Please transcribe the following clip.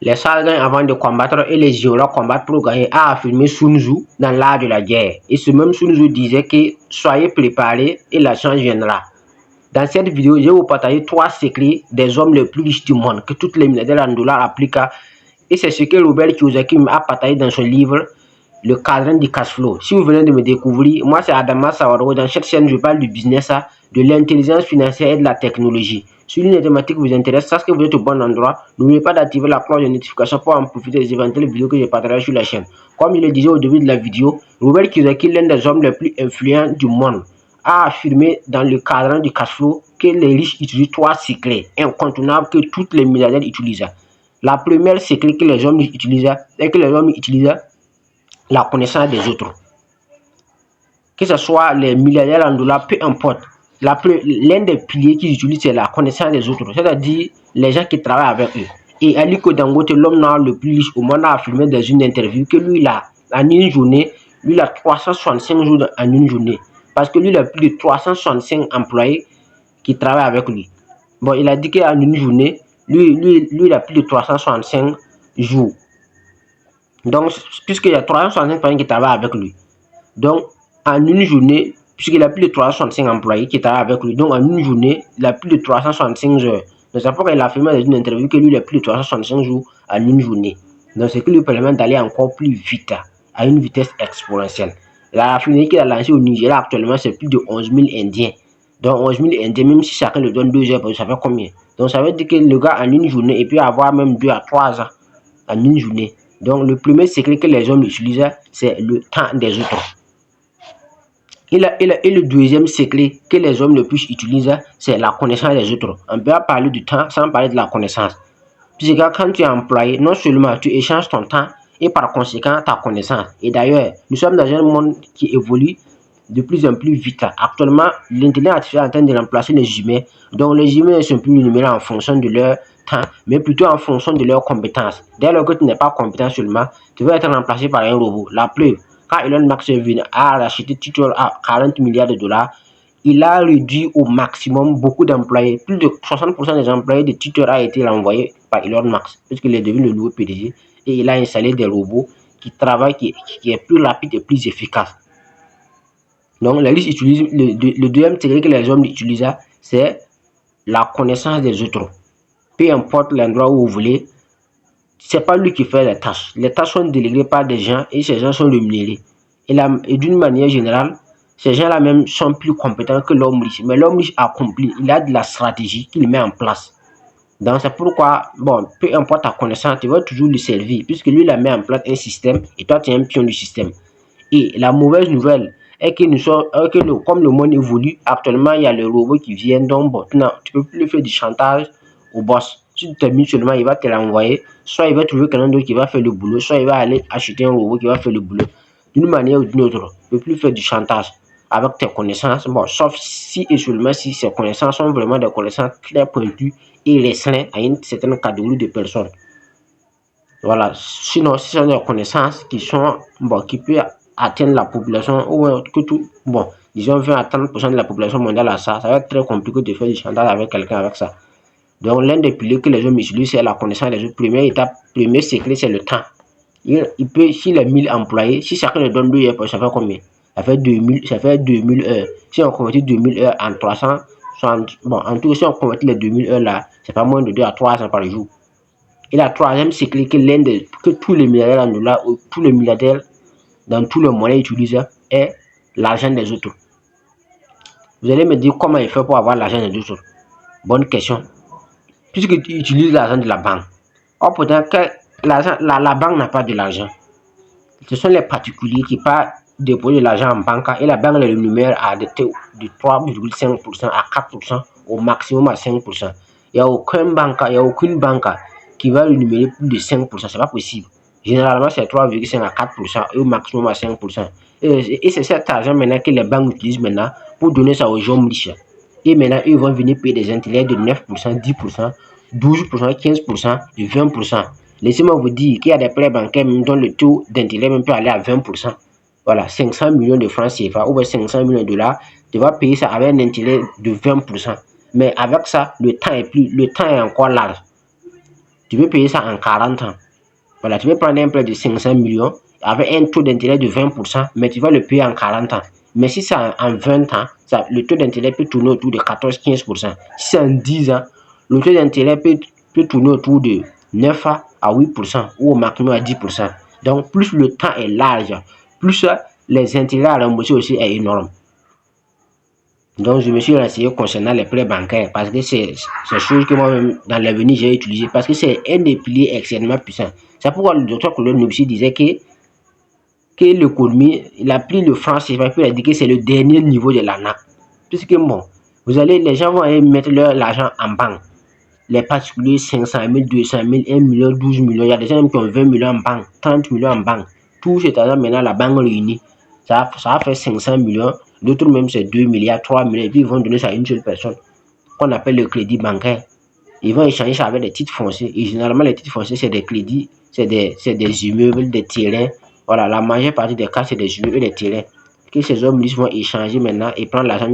Les sages gagnent avant de combattre et les géologues combattent pour gagner, a affirmé Sun Tzu dans l'art de la guerre. Et ce même Sun Tzu disait que soyez préparés et la chance viendra. Dans cette vidéo, je vais vous partager 3 secrets des hommes les plus riches du monde que toutes les milliardaires en dollars appliquent. Et c'est ce que Robert Kiyosaki a partagé dans son livre Le cadran du cash flow. Si vous venez de me découvrir, moi c'est Adama Sawaro. Dans cette chaîne, je parle du business, de l'intelligence financière et de la technologie. Si l'une des thématiques vous intéresse, sachez que vous êtes au bon endroit. N'oubliez pas d'activer la cloche de notification pour en profiter des éventuelles vidéos que je partagerai sur la chaîne. Comme il le disait au début de la vidéo, Robert Kiyosaki, l'un des hommes les plus influents du monde, a affirmé dans le cadran du cash flow que les riches utilisent 3 secrets incontournables que tous les milliardaires utilisent. La première secret que les hommes utilisent est que les hommes utilisent la connaissance des autres. Que ce soit les milliardaires en dollars, peu importe. L'un des piliers qu'ils utilisent, c'est la connaissance des autres, c'est-à-dire les gens qui travaillent avec eux. Et Aliko Dangote, l'homme noir le plus riche au monde, a affirmé dans une interview que lui, en une journée, lui, il a 365 jours en une journée. Parce que lui, il a plus de 365 employés qui travaillent avec lui. Bon, il a dit qu'en une journée, lui, il a plus de 365 jours. Donc, puisqu'il y a 365 personnes qui travaillent avec lui. Donc, en une journée, puisqu'il a plus de 365 employés qui travaillent avec lui, donc en une journée, il a plus de 365 heures. Donc, c'est pourquoi il a affirmé dans une interview que lui, il a plus de 365 jours en une journée. Donc, ce qui lui permet d'aller encore plus vite, à une vitesse exponentielle. La raffinerie qu'il a lancée au Nigeria actuellement, c'est plus de 11 000 Indiens. Donc, 11 000 Indiens, même si chacun le donne 2 heures, ça fait combien? Donc, ça veut dire que le gars, en une journée, il peut avoir même 2 à 3 ans en une journée. Donc, le premier secret que les hommes utilisent, c'est le temps des autres. Et le deuxième secret que les hommes le plus utilisent, c'est la connaissance des autres. On peut parler du temps sans parler de la connaissance. Puisque quand tu es employé, non seulement tu échanges ton temps et par conséquent ta connaissance. Et d'ailleurs, nous sommes dans un monde qui évolue de plus en plus vite. Actuellement, l'intelligence artificielle est en train de remplacer les humains. Donc, les humains ne sont plus numérés en fonction de leur temps, mais plutôt en fonction de leurs compétences. Dès lors que tu n'es pas compétent seulement, tu vas être remplacé par un robot. La preuve, quand Elon Musk a racheté Twitter à 40 milliards de dollars, il a réduit au maximum beaucoup d'employés. Plus de 60% des employés de Twitter a été renvoyé par Elon Musk, puisqu'il est devenu le nouveau PDG, et il a installé des robots qui travaillent, qui est plus rapide et plus efficace. Donc, les riches utilisent le deuxième secret que les hommes utilisent, c'est la connaissance des autres. Peu importe l'endroit où vous voulez, c'est pas lui qui fait les tâches. Les tâches sont déléguées par des gens et ces gens sont rémunérés. Et d'une manière générale, ces gens-là même sont plus compétents que l'homme riche. Mais l'homme riche accomplit, il a de la stratégie qu'il met en place. Donc c'est pourquoi, bon, peu importe ta connaissance, tu vas toujours lui servir, puisque lui, il a mis en place un système et toi, tu es un pion du système. Et la mauvaise nouvelle est que comme le monde évolue, actuellement, il y a les robots qui viennent. Donc, bon, non, tu peux plus faire du chantage au boss. Si tu termines seulement, il va te l'envoyer. Soit il va trouver quelqu'un d'autre qui va faire le boulot, soit il va aller acheter un robot qui va faire le boulot. D'une manière ou d'une autre, tu ne peux plus faire du chantage avec tes connaissances. Bon, sauf si et seulement si ces connaissances sont vraiment des connaissances très pointues et restreintes à une certaine catégorie de personnes. Voilà. Sinon, si ce sont des connaissances qui sont, bon, qui peuvent atteindre la population, ou que tout, bon, disons 20 à 30% de la population mondiale à ça, ça va être très compliqué de faire du chantage avec quelqu'un avec ça. Donc, l'un des piliers que les hommes utilisent, c'est la connaissance des autres. Première étape, premier secret, c'est le temps. Il peut, s'il est 1000 employés, si chacun le donne 2 heures, ça fait combien? Ça fait 2000 heures. Si on convertit 2000 heures en 300, bon, en tout cas, si on convertit les 2000 heures là, c'est pas moins de 2 à 300 par jour. Et la troisième secret que tous les milliardaires en dollars, ou tous les milliardaires dans tous les moyens utilisent, est l'argent des autres. Vous allez me dire comment il fait pour avoir l'argent des autres. Bonne question. Puisque tu utilises l'argent de la banque. Or, pourtant, la banque n'a pas de l'argent. Ce sont les particuliers qui partent déposer de l'argent en banque et la banque les rémunère à des taux de 3,5% à 4%, au maximum à 5%. Il n'y a aucune banque qui va rémunérer plus de 5%. C'est pas possible. Généralement, c'est 3,5 à 4% et au maximum à 5%. Et c'est cet argent maintenant que les banques utilisent maintenant pour donner ça aux gens riches. Et maintenant, ils vont venir payer des intérêts de 9%, 10%, 12%, 15% et 20%. Laissez-moi vous dire qu'il y a des prêts bancaires dont le taux d'intérêt même peut aller à 20%. Voilà, 500 millions de francs CFA ou 500 millions de dollars, tu vas payer ça avec un intérêt de 20%. Mais avec ça, le temps est encore large. Tu peux payer ça en 40 ans. Voilà, tu peux prendre un prêt de 500 millions avec un taux d'intérêt de 20%, mais tu vas le payer en 40 ans. Mais si c'est en 20 ans, le taux d'intérêt peut tourner autour de 14-15%. Si c'est en 10 ans, le taux d'intérêt peut tourner autour de 9 à 8% ou au maximum à 10%. Donc, plus le temps est large, plus les intérêts à rembourser aussi est énorme. Donc, je me suis renseigné concernant les prêts bancaires parce que c'est chose que moi-même, dans l'avenir, j'ai utilisé parce que c'est un des piliers extrêmement puissants. C'est pourquoi le docteur Claude Nobissi disait que l'économie, il a pris le franc CFA, puis il a dit que c'est le dernier niveau de la nappe. Puisque bon, les gens vont aller mettre l'argent en banque. Les particuliers, 500 000, 200 000, 1 million, 12 millions. Il y a des gens qui ont 20 millions en banque, 30 millions en banque. Tout cet argent, maintenant, la banque réunie, ça va faire 500 millions. D'autres même, c'est 2 milliards, 3 milliards. Et puis, ils vont donner ça à une seule personne, qu'on appelle le crédit bancaire. Ils vont échanger ça avec des titres fonciers. Et généralement, les titres fonciers, c'est des crédits, c'est des immeubles, des terrains. Voilà, la majeure partie des cas, c'est des immeubles et des terrains que ces hommes vont échanger maintenant et prendre l'argent